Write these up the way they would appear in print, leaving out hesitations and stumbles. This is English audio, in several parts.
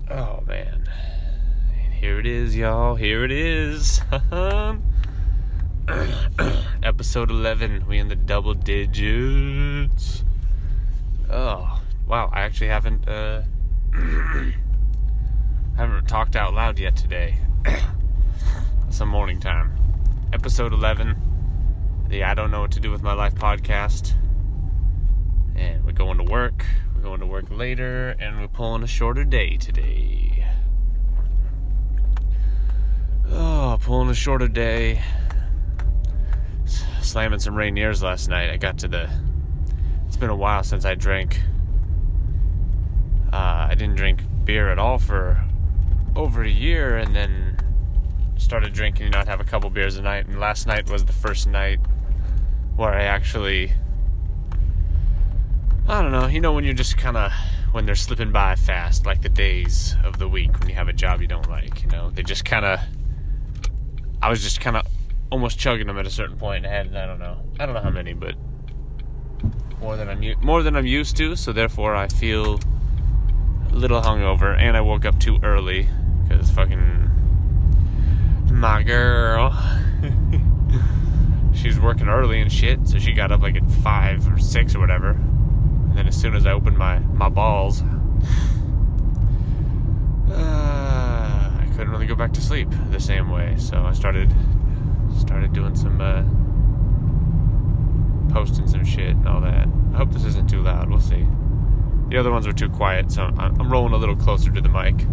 Oh, man. Here it is, y'all. Here it is. Episode 11. We in the double digits. Oh, wow. I actually haven't talked out loud yet today. Some morning time. Episode 11. The I Don't Know What to Do with My Life podcast. And we're going to work. We're going to work later. And we're pulling a shorter day today. Oh, pulling a shorter day. Slamming some Rainiers last night. It's been a while since I drank. I didn't drink beer at all for over a year, and then started drinking. I'd have a couple beers a night, and last night was the first night where I actually, I don't know, when you're just when they're slipping by fast, like the days of the week when you have a job you don't like, they just I was just almost chugging them at a certain point. I had, I don't know how many, but more than I'm used to, so therefore I feel a little hungover, and I woke up too early, because fucking my girl, she's working early and shit, so she got up like at 5 or 6 or whatever, and then as soon as I opened my balls, I couldn't really go back to sleep the same way, so I started doing some posting some shit and all that. I hope this isn't too loud, we'll see. The other ones were too quiet, so I'm rolling a little closer to the mic,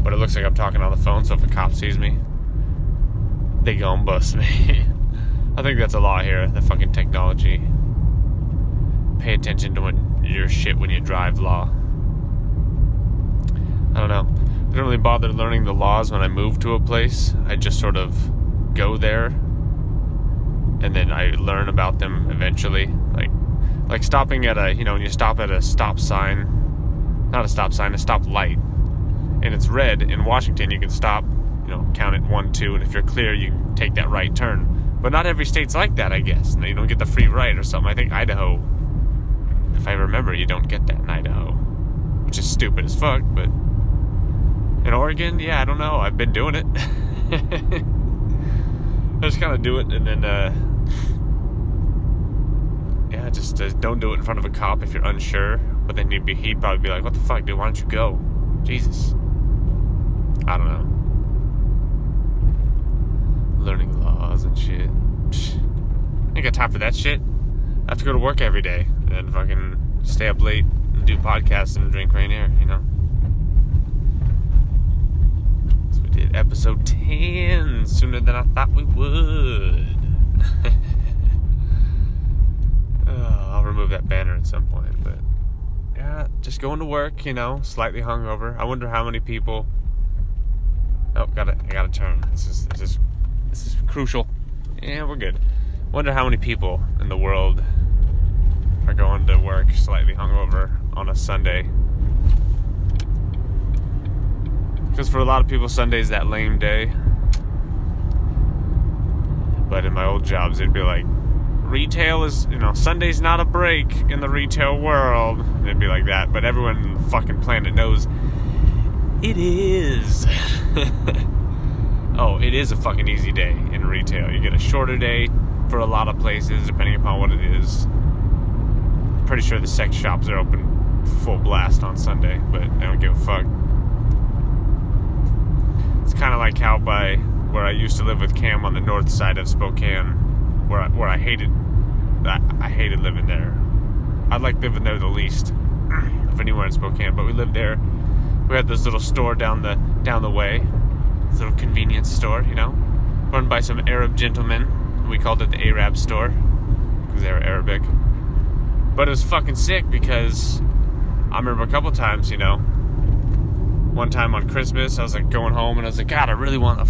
but it looks like I'm talking on the phone, so if a cop sees me, they gon' bust me. I think that's a law here, the fucking technology. Pay attention to when you drive law. I don't know. I don't really bother learning the laws when I move to a place. I just sort of go there, and then I learn about them eventually. Like stopping at when you stop at a stop sign, not a stop sign, a stop light, and it's red in Washington, you can stop, count it 1, 2, and if you're clear, you can take that right turn. But not every state's like that, I guess. You don't get the free right or something. I think Idaho, if I remember, you don't get that in Idaho, which is stupid as fuck, but in Oregon, yeah, I don't know. I've been doing it. I just kind of do it, and then, just don't do it in front of a cop if you're unsure. But then he'd probably be like, "What the fuck, dude? Why don't you go?" Jesus. I don't know. Learning laws and shit. I ain't got time for that shit. I have to go to work every day, and then fucking stay up late and do podcasts and drink Rainier, So we did episode 10 sooner than I thought we would. I'll remove that banner at some point, but yeah, just going to work, slightly hungover. I wonder how many people. Oh, I gotta turn. This is crucial. Yeah, we're good. Wonder how many people in the world are going to work slightly hungover on a Sunday. Because for a lot of people, Sunday's that lame day. But in my old jobs, it'd be like, retail is, Sunday's not a break in the retail world. It'd be like that. But everyone on the fucking planet knows it is. Oh, it is a fucking easy day in retail. You get a shorter day for a lot of places, depending upon what it is. I'm pretty sure the sex shops are open full blast on Sunday, but I don't give a fuck. It's kind of like how by where I used to live with Cam on the north side of Spokane, where I hated living there. I'd like living there the least of anywhere in Spokane, but we lived there. We had this little store down the way, this little convenience store, run by some Arab gentlemen. We called it the Arab store because they were Arabic. But it was fucking sick because I remember a couple times, one time on Christmas, I was like going home and I was like, God, I really want I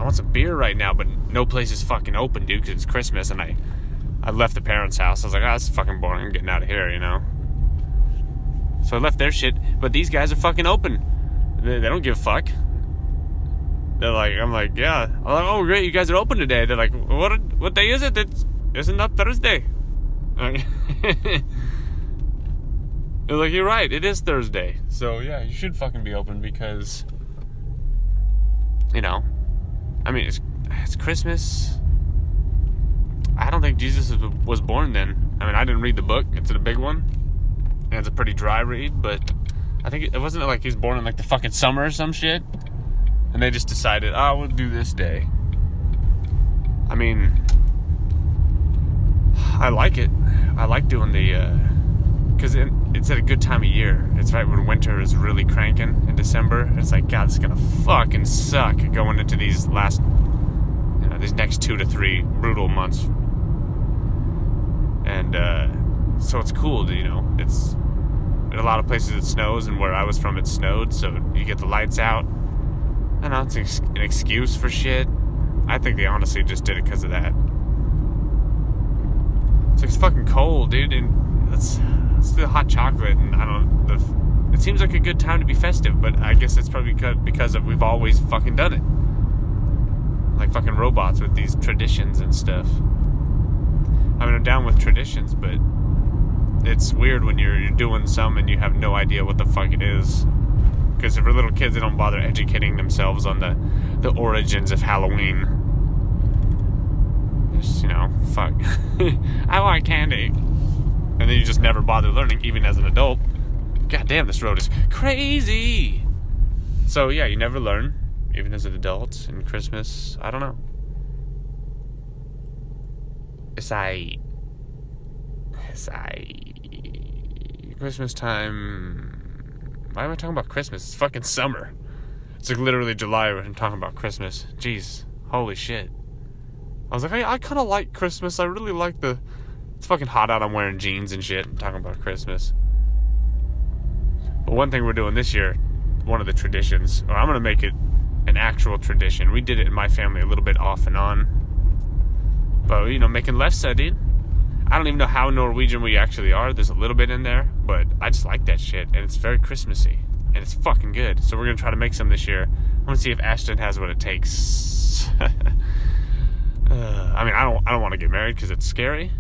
want some beer right now, but no place is fucking open, dude, because it's Christmas. And I left the parents' house. I was like, this is fucking boring. I'm getting out of here, So I left their shit, but these guys are fucking open. They don't give a fuck. They're like, I'm like, yeah. I'm like, oh, great, you guys are open today. They're like, what day is it? Isn't that Thursday? They're like, you're right, it is Thursday. So, yeah, you should fucking be open because, you know, I mean, it's Christmas. I don't think Jesus was born then. I mean, I didn't read the book. It's a big one. And it's a pretty dry read, but I think it wasn't like he was born in like the fucking summer or some shit. And they just decided, we'll do this day. I mean, I like it. I like doing because it's at a good time of year. It's right when winter is really cranking in December. It's like, God, it's gonna fucking suck going into these these next 2 to 3 brutal months. And so it's cool to, it's in a lot of places it snows, and where I was from it snowed, so you get the lights out. I know it's an excuse for shit. I think they honestly just did it because of that. It's fucking cold, dude, and let's do the hot chocolate, and it seems like a good time to be festive, but I guess it's probably because we've always fucking done it. Like fucking robots with these traditions and stuff. I mean, I'm down with traditions, but it's weird when you're doing some and you have no idea what the fuck it is. Because for little kids, they don't bother educating themselves on the origins of Halloween. Just, fuck. I want candy. And then you just never bother learning, even as an adult. God damn, this road is crazy. So, yeah, you never learn, even as an adult. And Christmas, I don't know. Christmas time. Why am I talking about Christmas? It's fucking summer. It's like literally July when I'm talking about Christmas. Jeez. Holy shit. I was like, I kind of like Christmas. I really like it's fucking hot out. I'm wearing jeans and shit. I'm talking about Christmas. But one thing we're doing this year, one of the traditions, or I'm going to make it an actual tradition. We did it in my family a little bit off and on. But, making Lefsa, dude. I don't even know how Norwegian we actually are. There's a little bit in there, but I just like that shit, and it's very Christmassy, and it's fucking good. So we're gonna try to make some this year. I want to see if Ashton has what it takes. I mean, I don't want to get married because it's scary,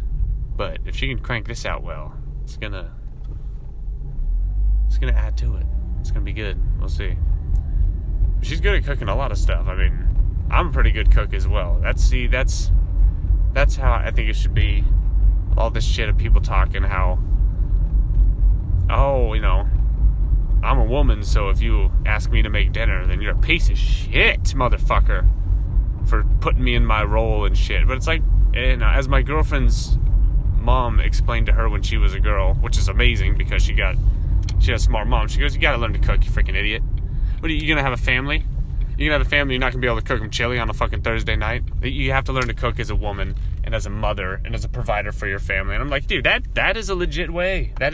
but if she can crank this out well, it's gonna add to it. It's gonna be good. We'll see. She's good at cooking a lot of stuff. I mean, I'm a pretty good cook as well. That's how I think it should be. All this shit of people talking how, I'm a woman, so if you ask me to make dinner, then you're a piece of shit, motherfucker, for putting me in my role and shit. But it's like, as my girlfriend's mom explained to her when she was a girl, which is amazing because she had a smart mom. She goes, you gotta learn to cook, you freaking idiot. What are you gonna have a family? You're gonna have a family, you're not gonna be able to cook them chili on a fucking Thursday night. You have to learn to cook as a woman and as a mother and as a provider for your family. And I'm like, dude, that is a legit way. That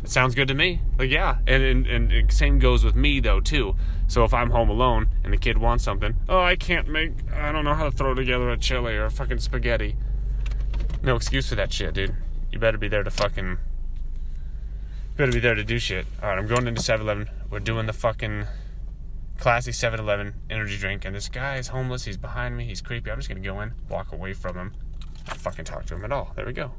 sounds good to me. Like, yeah. And same goes with me though too. So if I'm home alone and the kid wants something, I don't know how to throw together a chili or a fucking spaghetti. No excuse for that shit, dude. You better be there to do shit. Alright, I'm going into 7-Eleven. We're doing the fucking classy 7-Eleven energy drink, and this guy is homeless. He's behind me. He's creepy. I'm just gonna go in, walk away from him, not fucking talk to him at all. There we go.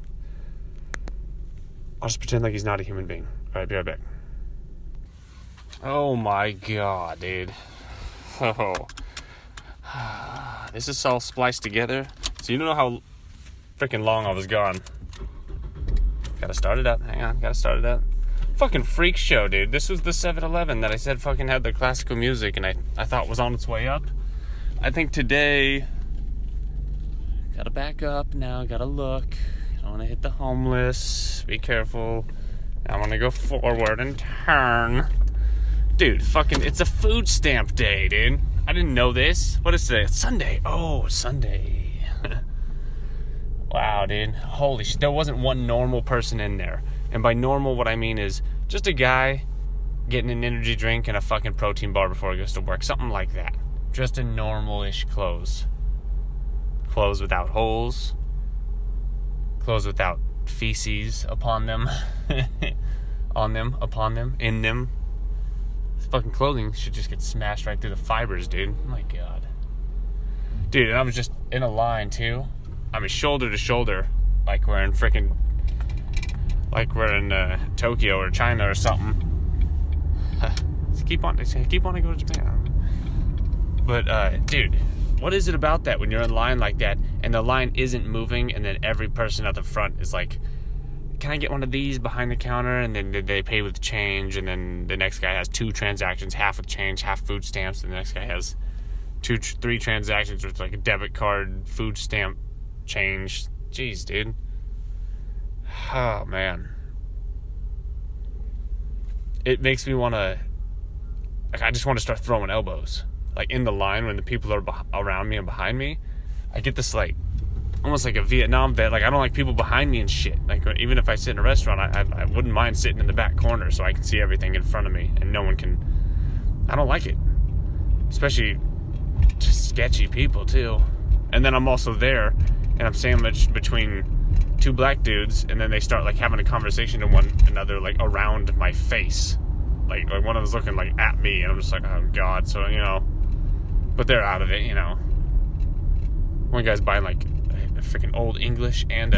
I'll just pretend like he's not a human being. Alright, be right back. Oh my god, dude. Oh. This is all spliced together. So you don't know how freaking long I was gone. Gotta start it up. Hang on, gotta start it up. Fucking freak show, dude. This was the 7-Eleven that I said fucking had the classical music and I thought was on its way up. I think today, gotta back up now, gotta look. I don't want to hit the homeless. Be careful. I want to go forward and turn. Dude, fucking, it's a food stamp day, dude. I didn't know this. What is today? It's Sunday. Oh, Sunday. Wow, dude. Holy shit. There wasn't one normal person in there. And by normal, what I mean is just a guy getting an energy drink and a fucking protein bar before he goes to work. Something like that. Just in normal-ish clothes. Clothes without holes. Clothes without feces upon them. On them, upon them, in them. This fucking clothing should just get smashed right through the fibers, dude. Oh my god. Dude, and I was just in a line, too. I mean, shoulder to shoulder. Like we're in freaking like we're in Tokyo or China or something. keep on to go to Japan. But dude, what is it about that when you're in line like that and the line isn't moving, and then every person at the front is like, can I get one of these behind the counter? And then they pay with change, and then the next guy has 2 transactions, half with change, half food stamps, and the next guy has 3 transactions with like a debit card, food stamp, change. Jeez, dude. Oh, man. It makes me want to... Like, I just want to start throwing elbows. Like, in the line when the people are around me and behind me. I get this, like, almost like a Vietnam vet. Like, I don't like people behind me and shit. Like, even if I sit in a restaurant, I wouldn't mind sitting in the back corner so I can see everything in front of me and no one can... I don't like it. Especially just sketchy people, too. And then I'm also there, and I'm sandwiched between 2 black dudes, and then they start, like, having a conversation to one another, like, around my face. Like one of them's looking, like, at me, and I'm just like, oh, God. So, you know, but they're out of it, you know. One guy's buying, like, a freaking old English and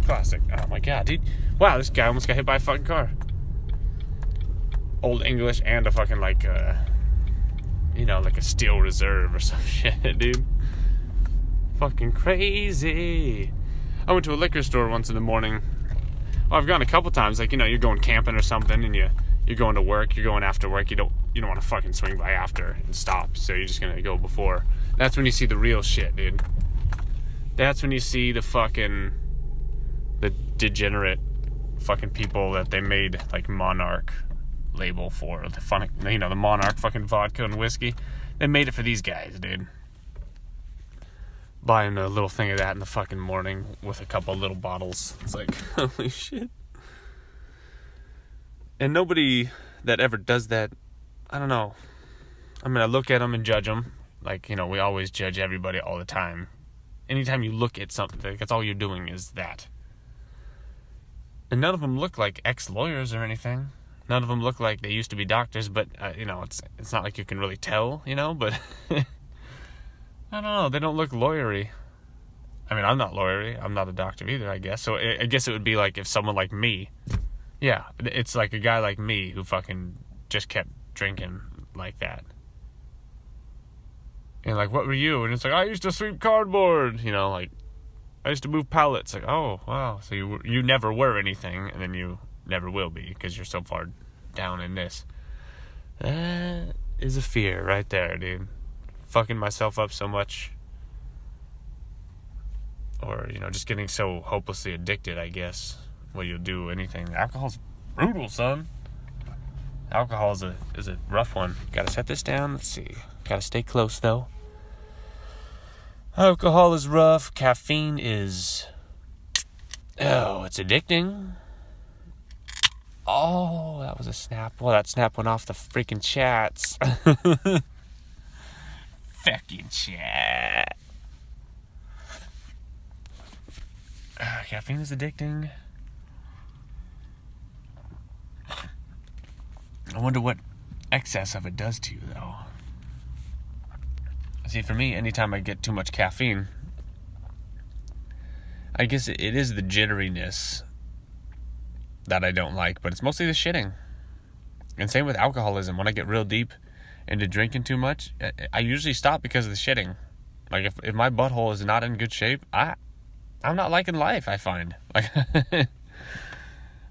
classic. Oh, my God, dude. Wow, this guy almost got hit by a fucking car. Old English and a fucking, like, you know, like a Steel Reserve or some shit, dude. Fucking crazy. I went to a liquor store once in the morning. Well, I've gone a couple times. Like, you know, you're going camping or something, and you're going to work. You're going after work. You don't want to fucking swing by after and stop. So you're just gonna go before. That's when you see the real shit, dude. That's when you see the degenerate fucking people that they made like Monarch label for. The fun, you know, the Monarch fucking vodka and whiskey. They made it for these guys, dude. Buying a little thing of that in the fucking morning with a couple little bottles. It's like, holy shit. And nobody that ever does that, I don't know. I mean, I look at them and judge them. Like, you know, we always judge everybody all the time. Anytime you look at something, that's all you're doing is that. And none of them look like ex-lawyers or anything. None of them look like they used to be doctors, but, you know, it's not like you can really tell, you know, but... I don't know, they don't look lawyery. I mean, I'm not lawyery. I'm not a doctor either, I guess. So I guess it would be like if someone like me... Yeah, it's like a guy like me who fucking just kept drinking like that. And like, what were you? And it's like, I used to sweep cardboard. You know, like, I used to move pallets. Like, oh, wow. So you never were anything, and then you never will be because you're so far down in this. That is a fear right there, dude. Fucking myself up so much. Or, you know, just getting so hopelessly addicted, I guess. Well, you'll do anything. Alcohol's brutal, son. Alcohol is a rough one. Gotta set this down. Let's see. Gotta stay close, though. Alcohol is rough. Caffeine is... Oh, it's addicting. Oh, that was a snap. Well, that snap went off the freaking chats. Fucking chat. Caffeine is addicting. I wonder what excess of it does to you, though. See, for me, anytime I get too much caffeine, I guess it is the jitteriness that I don't like, but it's mostly the shitting. And same with alcoholism. When I get real deep into drinking too much, I usually stop because of the shitting. Like, if my butthole is not in good shape, I'm not liking life, I find. Like, I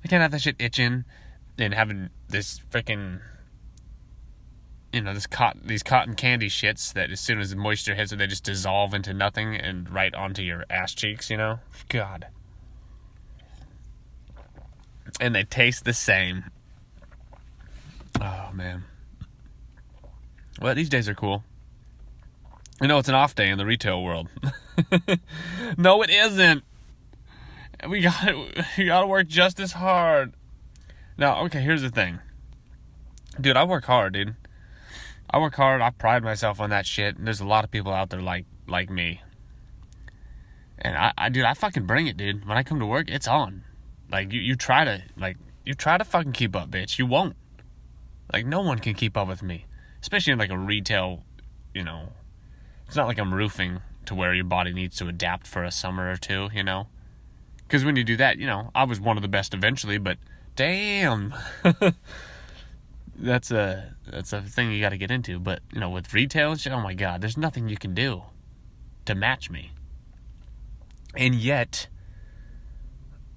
can't have that shit itching and having this freaking, you know, these cotton candy shits that as soon as the moisture hits it, they just dissolve into nothing and right onto your ass cheeks, you know? God. And they taste the same. Oh, man. Well, these days are cool. You know, it's an off day in the retail world. No, it isn't. We gotta work just as hard. Now, okay, here's the thing. Dude, I work hard, dude. I work hard. I pride myself on that shit. And there's a lot of people out there like me. And I fucking bring it, dude. When I come to work, it's on. Like, you try to fucking keep up, bitch. You won't. Like, no one can keep up with me. Especially in, like, a retail, you know. It's not like I'm roofing to where your body needs to adapt for a summer or two, you know. Because when you do that, I was one of the best eventually, but damn. That's a thing you got to get into. But, with retail and shit, oh my God, there's nothing you can do to match me. And yet,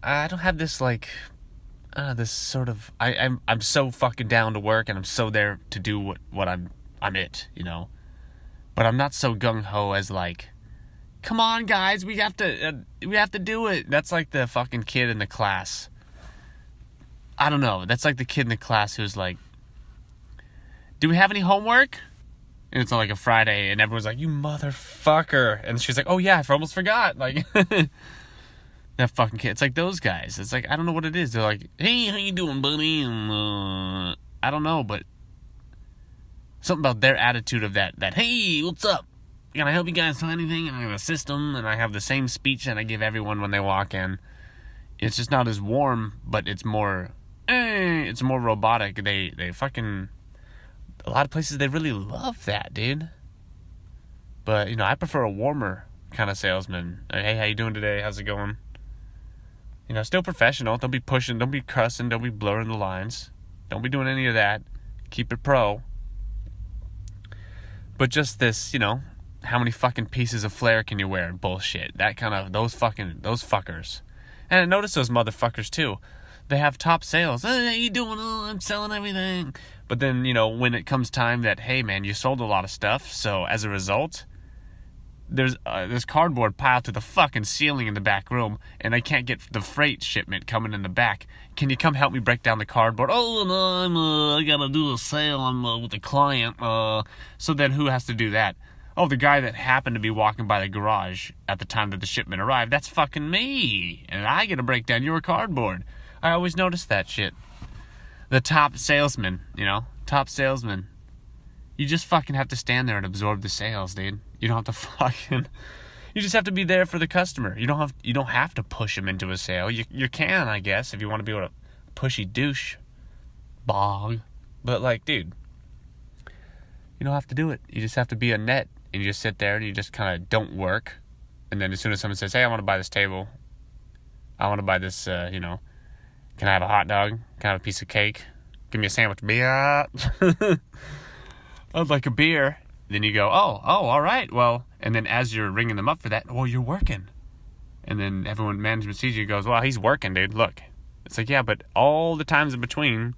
I don't have this, this sort of, I'm so fucking down to work, and I'm so there to do what I'm it, But I'm not so gung-ho as, come on, guys, we have to do it. That's like the fucking kid in the class. I don't know. That's like the kid in the class who's like, do we have any homework? And it's on like a Friday, and everyone's like, you motherfucker. And she's like, oh yeah, I almost forgot. Like, that fucking kid. It's like those guys. It's like, I don't know what it is. They're like, hey, how you doing, buddy? And, I don't know, but something about their attitude of that, hey, what's up? Can I help you guys find anything? And I have a system, and I have the same speech that I give everyone when they walk in. It's just not as warm, but it's more robotic. They fucking, a lot of places, they really love that, dude. But, I prefer a warmer kind of salesman. Like, hey, how you doing today? How's it going? Still professional. Don't be pushing, don't be cussing, don't be blurring the lines. Don't be doing any of that. Keep it pro. But just this, how many fucking pieces of flair can you wear? Bullshit. That kind of, those fuckers. And I notice those motherfuckers too. They have top sales. Hey, how you doing? Oh, I'm selling everything. But then, when it comes time that, hey man, you sold a lot of stuff, so as a result, there's cardboard piled to the fucking ceiling in the back room, and I can't get the freight shipment coming in the back. Can you come help me break down the cardboard? Oh, no, I gotta do a sale. I'm with a client. So then who has to do that? Oh, the guy that happened to be walking by the garage at the time that the shipment arrived. That's fucking me. And I gotta break down your cardboard. I always notice that shit. The top salesman, top salesman. You just fucking have to stand there and absorb the sales, dude. You don't have to you just have to be there for the customer. You don't have to push him into a sale. You can, I guess, if you want to be able to pushy douche bog. But dude, you don't have to do it. You just have to be a net, and you just sit there and you just kind of don't work. And then as soon as someone says, hey, I want to buy this table, I want to buy this, can I have a hot dog? Can I have a piece of cake? Give me a sandwich. Beer. I'd like a beer. Then you go, oh, all right. Well, and then as you're ringing them up for that, well, you're working. And then management sees you, goes, well, he's working, dude. Look. It's like, yeah, but all the times in between,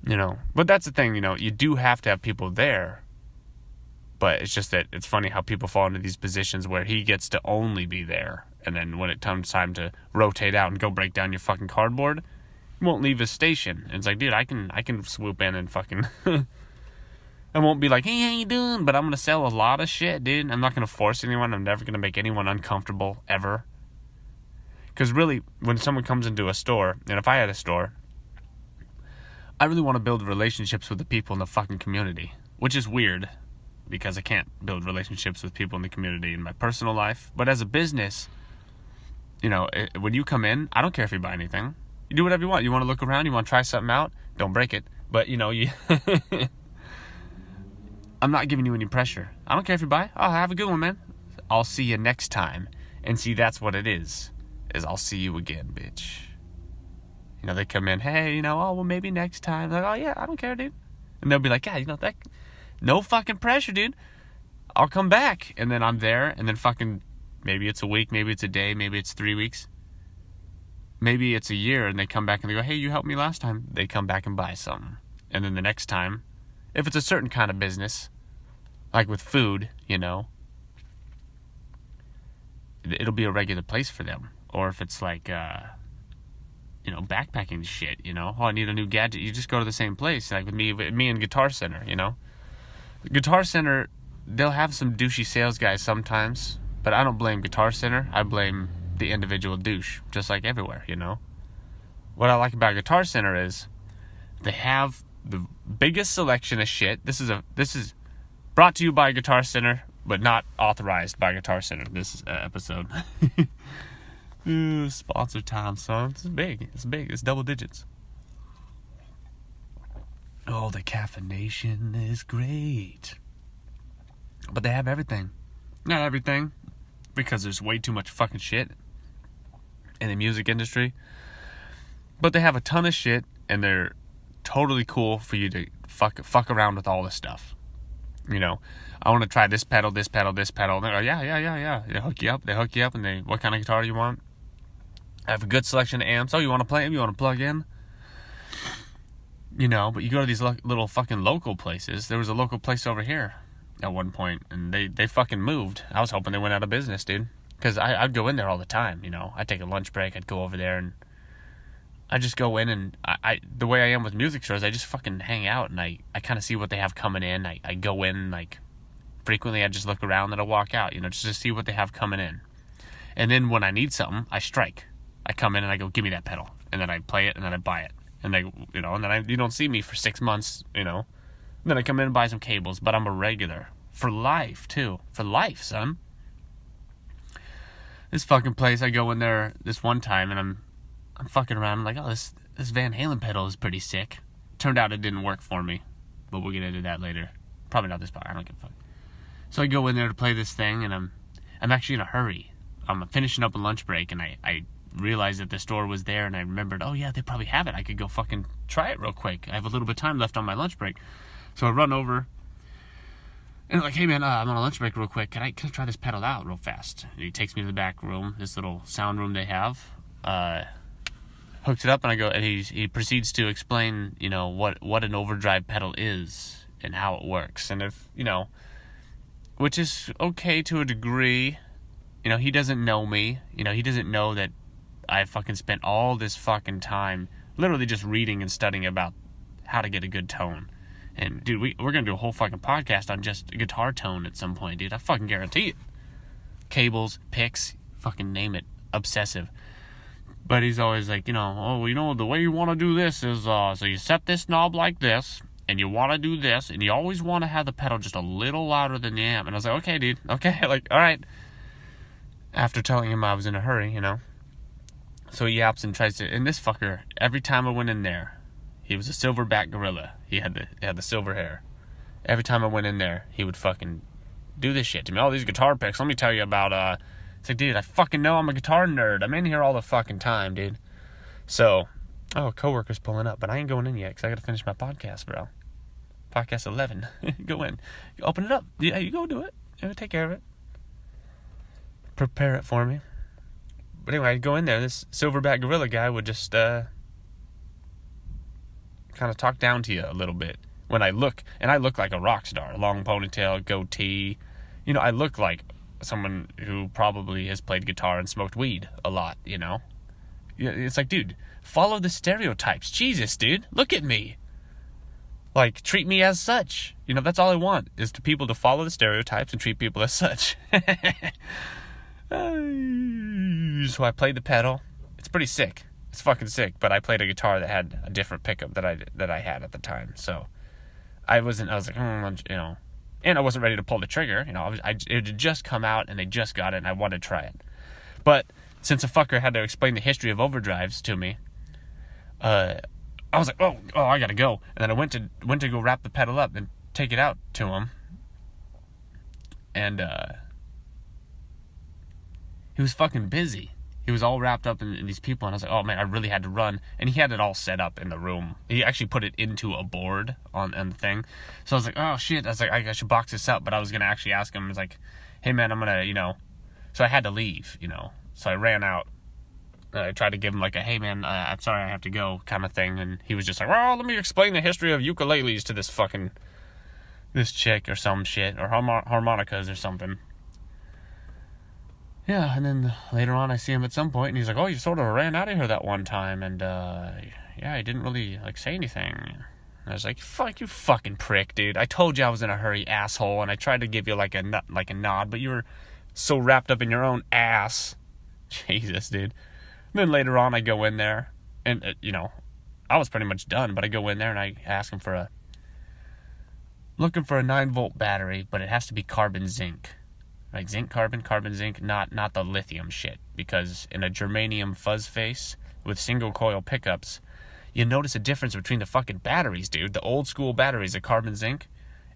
But that's the thing, you do have to have people there. But it's just that it's funny how people fall into these positions where he gets to only be there. And then when it comes time to rotate out and go break down your fucking cardboard, he won't leave his station. And it's like, dude, I can swoop in and fucking... I won't be like, hey, how you doing? But I'm going to sell a lot of shit, dude. I'm not going to force anyone. I'm never going to make anyone uncomfortable, ever. Because really, when someone comes into a store, and if I had a store, I really want to build relationships with the people in the fucking community. Which is weird, because I can't build relationships with people in the community in my personal life. But as a business, when you come in, I don't care if you buy anything. You do whatever you want. You want to look around? You want to try something out? Don't break it. But, you... I'm not giving you any pressure. I don't care if you buy. Oh, have a good one, man. I'll see you next time. And see, that's what it is I'll see you again, bitch. They come in, hey, oh, well, maybe next time. Like, oh, yeah, I don't care, dude. And they'll be like, yeah, that, no fucking pressure, dude. I'll come back. And then I'm there, and then fucking, maybe it's a week, maybe it's a day, maybe it's 3 weeks. Maybe it's a year, and they come back and they go, hey, you helped me last time. They come back and buy something. And then the next time, if it's a certain kind of business, like with food, it'll be a regular place for them. Or if it's like, backpacking shit, oh, I need a new gadget. You just go to the same place. Like with me and Guitar Center, Guitar Center, they'll have some douchey sales guys sometimes, but I don't blame Guitar Center. I blame the individual douche, just like everywhere, What I like about Guitar Center is they have the biggest selection of shit. This is brought to you by Guitar Center, but not authorized by Guitar Center. This episode. Sponsor time, son. It's big. It's double digits. Oh, the caffeination is great. But they have everything. Not everything, because there's way too much fucking shit. in the music industry. But they have a ton of shit, and they're totally cool for you to fuck around with all this stuff. You know, I want to try this pedal. And they're like, yeah. They hook you up, and what kind of guitar do you want? I have a good selection of amps. Oh, you want to play them? You want to plug in? You know, but you go to these little fucking local places. There was a local place over here at one point, and they fucking moved. I was hoping they went out of business, dude. Because I'd go in there all the time, you know. I'd take a lunch break. I'd go over there, and I just go in, and I the way I am with music stores, I just fucking hang out, and I kind of see what they have coming in. I go in, like, frequently I just look around, and I walk out, you know, just to see what they have coming in. And then when I need something, I strike. I come in, and I go, give me that pedal. And then I play it, and then I buy it. And and then you don't see me for 6 months, you know. And then I come in and buy some cables, but I'm a regular. For life, too. For life, son. This fucking place, I go in there this one time, and I'm fucking around. I'm like, oh, this Van Halen pedal is pretty sick. Turned out it didn't work for me, but we'll get into that later. Probably not this part. I don't give a fuck. So I go in there to play this thing, and I'm actually in a hurry. I'm finishing up a lunch break, and I realized that the store was there, and I remembered, oh yeah, they probably have it. I could go fucking try it real quick. I have a little bit of time left on my lunch break. So I run over, and I'm like, hey man, I'm on a lunch break real quick. Can I try this pedal out real fast? And he takes me to the back room, this little sound room they have. Hooks it up, and I go, and he proceeds to explain, you know, what an overdrive pedal is and how it works. And if, you know, which is okay to a degree. You know, he doesn't know me. You know, he doesn't know that I fucking spent all this fucking time literally just reading and studying about how to get a good tone. And, dude, we're going to do a whole fucking podcast on just guitar tone at some point, dude. I fucking guarantee it. Cables, picks, fucking name it. Obsessive. But he's always like, you know, oh, you know, the way you want to do this is, so you set this knob like this, and you want to do this, and you always want to have the pedal just a little louder than the amp. And I was like, okay, dude, okay, like, all right. After telling him I was in a hurry, you know. So he yaps and tries to, and this fucker, every time I went in there, he was a silverback gorilla. He had the silver hair. Every time I went in there, he would fucking do this shit to me. All these guitar picks, let me tell you about, it's like, dude, I fucking know I'm a guitar nerd. I'm in here all the fucking time, dude. So, oh, coworker's pulling up, but I ain't going in yet, because I got to finish my podcast, bro. Podcast 11. Go in. Open it up. Yeah, you go do it. Take care of it. Prepare it for me. But anyway, I'd go in there, and this silverback gorilla guy would just kind of talk down to you a little bit. When I look like a rock star. Long ponytail, goatee. You know, I look like someone who probably has played guitar and smoked weed a lot, you know? It's like, dude, follow the stereotypes. Jesus, dude, look at me. Like, treat me as such. You know, that's all I want, is to people to follow the stereotypes and treat people as such. So I played the pedal. It's pretty sick. It's fucking sick. But I played a guitar that had a different pickup that I had at the time. So I was like, you know, and I wasn't ready to pull the trigger. You know, it had just come out and they just got it, and I wanted to try it. But since a fucker had to explain the history of overdrives to me, I was like, oh, I gotta go. And then I went to go wrap the pedal up and take it out to him. And he was fucking busy. He was all wrapped up in these people, and I was like, oh man, I really had to run. And he had it all set up in the room. He actually put it into a board on the thing. So I was like, oh shit. I was like, I should box this up. But I was gonna actually ask him. I was like, hey man, I'm gonna, you know. So I had to leave, you know. So I ran out. I tried to give him like a, hey man, I'm sorry, I have to go kind of thing. And he was just like, well, let me explain the history of ukuleles to this chick or some shit, or harmonicas or something. Yeah, and then later on I see him at some point, and he's like, oh, you sort of ran out of here that one time, and yeah, I didn't really like say anything. And I was like, fuck you, fucking prick, dude. I told you I was in a hurry, asshole, and I tried to give you like a nod, but you were so wrapped up in your own ass. Jesus, dude. And then later on I go in there, and you know, I was pretty much done, but I go in there and I ask him looking for a 9-volt battery, but it has to be carbon zinc. Like zinc carbon zinc, not the lithium shit. Because in a germanium fuzz face with single coil pickups, you notice a difference between the fucking batteries, dude. The old school batteries, the carbon zinc,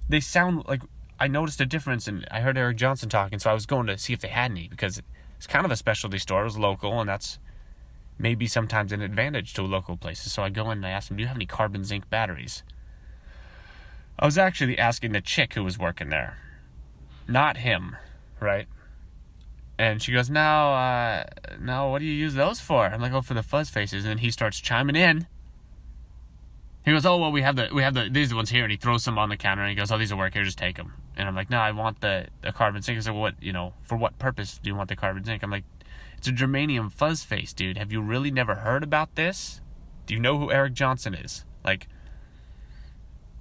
they sound like, I noticed a difference, and I heard Eric Johnson talking, so I was going to see if they had any, because it's kind of a specialty store. It was local, and that's, maybe sometimes an advantage to local places. So I go in and I ask them, do you have any carbon zinc batteries? I was actually asking the chick who was working there, not him, right? And she goes, no, what do you use those for? I'm like, oh, for the fuzz faces. And then he starts chiming in. He goes, oh, well, we have these ones here. And he throws some on the counter and he goes, oh, these will work here, just take them. And I'm like, no, I want the carbon zinc. I said, well, for what purpose do you want the carbon zinc? I'm like, it's a germanium fuzz face, dude. Have you really never heard about this? Do you know who Eric Johnson is? Like,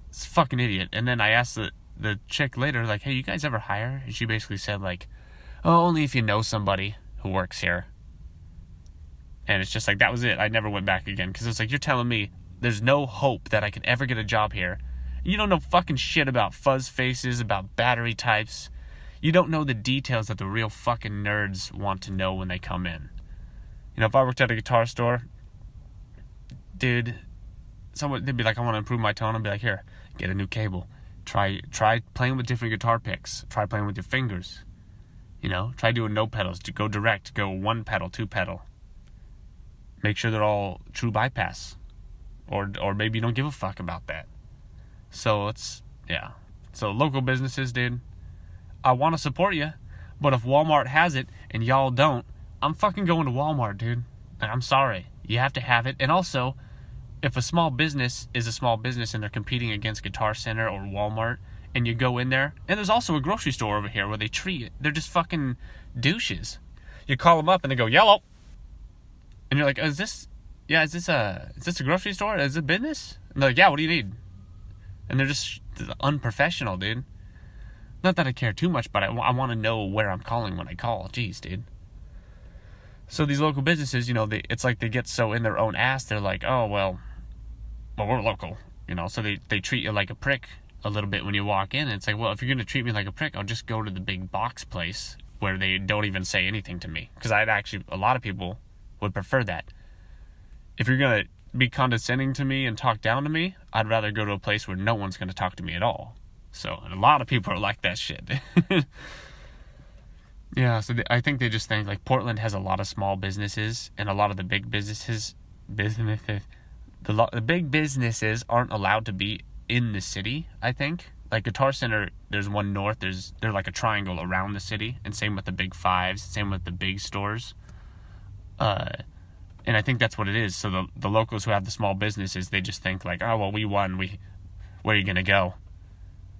it's a fucking idiot. And then I asked the chick later, like, hey, you guys ever hire? And she basically said, like, oh, only if you know somebody who works here. And it's just like, that was it. I never went back again. Because it's like, you're telling me there's no hope that I could ever get a job here. You don't know fucking shit about fuzz faces, about battery types. You don't know the details that the real fucking nerds want to know when they come in. If I worked at a guitar store, dude, they'd be like, I want to improve my tone. I'd be like, here, get a new cable. Try playing with different guitar picks. Try playing with your fingers. Try doing no pedals. To go direct. Go one pedal, two pedal. Make sure they're all true bypass. Or maybe you don't give a fuck about that. So So local businesses, dude, I want to support you, but if Walmart has it and y'all don't, I'm fucking going to Walmart, dude. I'm sorry. You have to have it. And also, if a small business is a small business and they're competing against Guitar Center or Walmart, and you go in there, and there's also a grocery store over here where they treat it. They're just fucking douches. You call them up and they go, yellow. And you're like, is this a grocery store? Is it business? And they're like, yeah, what do you need? And they're just unprofessional, dude. Not that I care too much, but I want to know where I'm calling when I call. Jeez, dude. So these local businesses, it's like they get so in their own ass, they're like, oh, well, we're local. So they treat you like a prick a little bit when you walk in. And it's like, well, if you're going to treat me like a prick, I'll just go to the big box place where they don't even say anything to me. Because a lot of people would prefer that. If you're going to be condescending to me and talk down to me, I'd rather go to a place where no one's going to talk to me at all. So, and a lot of people are like that shit. Yeah, so I think they just think, like, Portland has a lot of small businesses, and a lot of the big businesses, the big businesses aren't allowed to be in the city, I think. Like, Guitar Center, there's one north, they're like a triangle around the city, and same with the big fives, same with the big stores. And I think that's what it is. So the locals who have the small businesses, they just think like, oh, well, we won. Where are you going to go?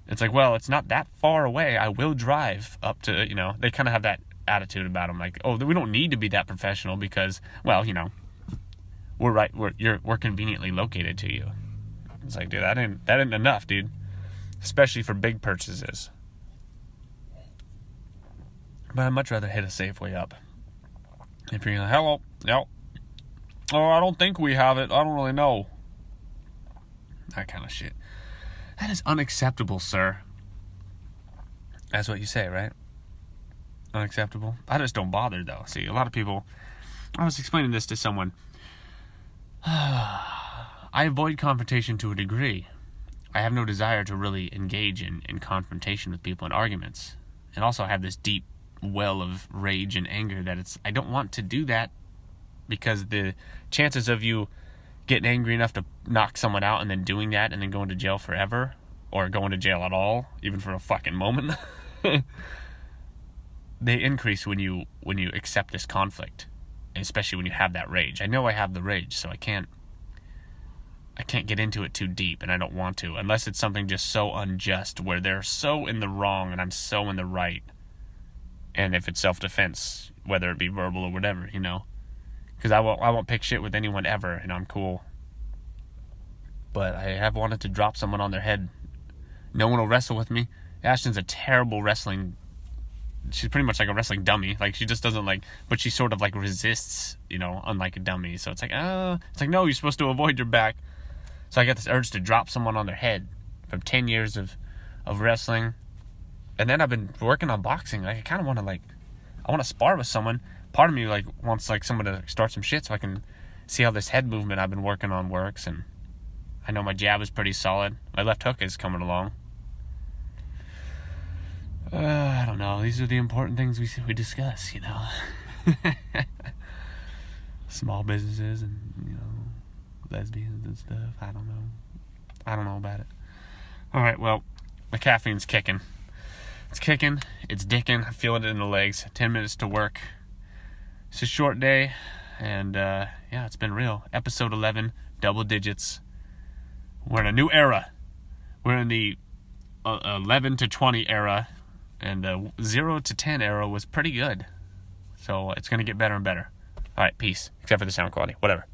It's like, well, it's not that far away. I will drive up to, they kind of have that attitude about them. Like, oh, we don't need to be that professional because, well, we're conveniently located to you. It's like, dude, that ain't enough, dude. Especially for big purchases. But I'd much rather hit a Safeway up. If you're like, hello, yep. Oh, I don't think we have it. I don't really know. That kind of shit. That is unacceptable, sir. That's what you say, right? Unacceptable? I just don't bother, though. See, a lot of people... I was explaining this to someone. I avoid confrontation to a degree. I have no desire to really engage in confrontation with people in arguments. And also I have this deep well of rage and anger that I don't want to do that, because the chances of you getting angry enough to knock someone out and then doing that and then going to jail forever, or going to jail at all, even for a fucking moment, they increase when you accept this conflict, especially when you have that rage. I know I have the rage, so I can't get into it too deep, and I don't want to, unless it's something just so unjust where they're so in the wrong and I'm so in the right. And if it's self-defense, whether it be verbal or whatever, because I won't pick shit with anyone ever, and I'm cool. But I have wanted to drop someone on their head. No one will wrestle with me. Ashton's a terrible wrestling. She's pretty much like a wrestling dummy. Like, she just doesn't but she sort of resists, unlike a dummy. So it's like, no, you're supposed to avoid your back. So I got this urge to drop someone on their head from 10 years of wrestling. And then I've been working on boxing. I kind of want to I want to spar with someone. Part of me wants someone to start some shit so I can see how this head movement I've been working on works. And I know my jab is pretty solid. My left hook is coming along. I don't know. These are the important things we discuss, small businesses and, lesbians and stuff. I don't know about it. All right, well, the caffeine's kicking. It's kicking. It's dicking. I feel it in the legs. 10 minutes to work. It's a short day, and it's been real. Episode 11, double digits. We're in a new era. We're in the 11 to 20 era, and the 0 to 10 era was pretty good. So it's going to get better and better. All right, peace. Except for the sound quality. Whatever.